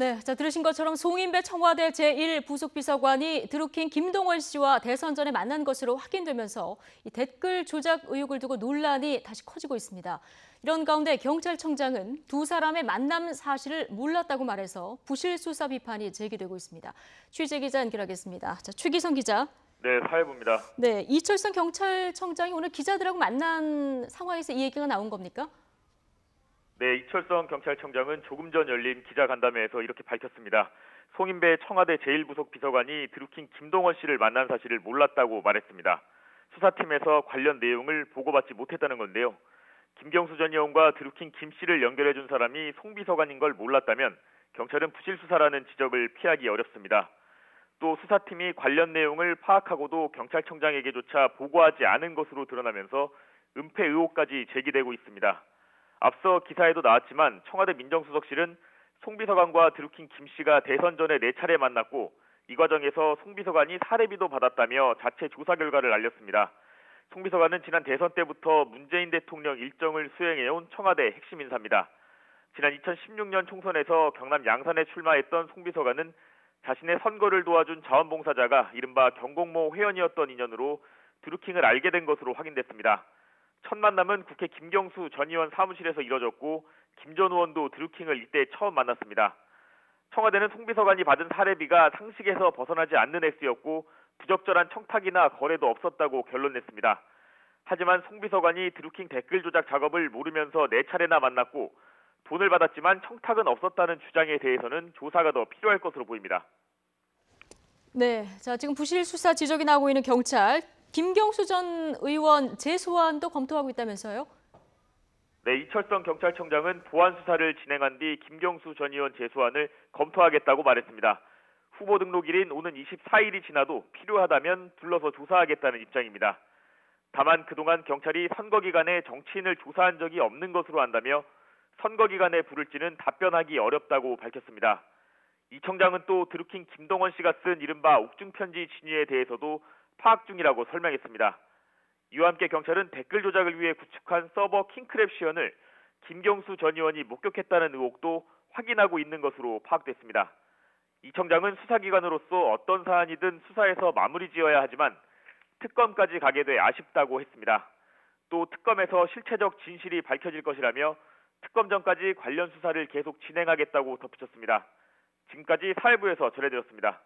네, 들으신 것처럼 송인배 청와대 제1부속비서관이 드루킹 김동원 씨와 대선 전에 만난 것으로 확인되면서 이 댓글 조작 의혹을 두고 논란이 다시 커지고 있습니다. 이런 가운데 경찰청장은 두 사람의 만남 사실을 몰랐다고 말해서 부실 수사 비판이 제기되고 있습니다. 취재 기자 연결하겠습니다. 최기성 기자. 네, 사회부입니다. 네, 이철성 경찰청장이 오늘 기자들하고 만난 상황에서 이 얘기가 나온 겁니까? 네, 이철성 경찰청장은 조금 전 열린 기자간담회에서 이렇게 밝혔습니다. 송인배 청와대 제1부속비서관이 드루킹 김동원 씨를 만난 사실을 몰랐다고 말했습니다. 수사팀에서 관련 내용을 보고받지 못했다는 건데요. 김경수 전 의원과 드루킹 김 씨를 연결해준 사람이 송 비서관인 걸 몰랐다면 경찰은 부실 수사라는 지적을 피하기 어렵습니다. 또 수사팀이 관련 내용을 파악하고도 경찰청장에게조차 보고하지 않은 것으로 드러나면서 은폐 의혹까지 제기되고 있습니다. 앞서 기사에도 나왔지만 청와대 민정수석실은 송 비서관과 드루킹 김 씨가 대선 전에 4차례 만났고 이 과정에서 송 비서관이 사례비도 받았다며 자체 조사 결과를 알렸습니다. 송 비서관은 지난 대선 때부터 문재인 대통령 일정을 수행해온 청와대 핵심 인사입니다. 지난 2016년 총선에서 경남 양산에 출마했던 송 비서관은 자신의 선거를 도와준 자원봉사자가 이른바 경공모 회원이었던 인연으로 드루킹을 알게 된 것으로 확인됐습니다. 첫 만남은 국회 김경수 전 의원 사무실에서 이뤄졌고 김 전 의원도 드루킹을 이때 처음 만났습니다. 청와대는 송 비서관이 받은 사례비가 상식에서 벗어나지 않는 액수였고 부적절한 청탁이나 거래도 없었다고 결론냈습니다. 하지만 송 비서관이 드루킹 댓글 조작 작업을 모르면서 4차례나 만났고 돈을 받았지만 청탁은 없었다는 주장에 대해서는 조사가 더 필요할 것으로 보입니다. 네, 지금 부실 수사 지적이 나오고 있는 경찰. 김경수 전 의원 재소환도 검토하고 있다면서요? 네, 이철성 경찰청장은 보안 수사를 진행한 뒤 김경수 전 의원 재소환을 검토하겠다고 말했습니다. 후보 등록일인 오는 24일이 지나도 필요하다면 불러서 조사하겠다는 입장입니다. 다만 그동안 경찰이 선거 기간에 정치인을 조사한 적이 없는 것으로 안다며 선거 기간에 부를지는 답변하기 어렵다고 밝혔습니다. 이 청장은 또 드루킹 김동원 씨가 쓴 이른바 옥중편지 진위에 대해서도 파악 중이라고 설명했습니다. 이와 함께 경찰은 댓글 조작을 위해 구축한 서버 킹크랩 시연을 김경수 전 의원이 목격했다는 의혹도 확인하고 있는 것으로 파악됐습니다. 이 청장은 수사기관으로서 어떤 사안이든 수사에서 마무리 지어야 하지만 특검까지 가게 돼 아쉽다고 했습니다. 또 특검에서 실체적 진실이 밝혀질 것이라며 특검 전까지 관련 수사를 계속 진행하겠다고 덧붙였습니다. 지금까지 사회부에서 전해드렸습니다.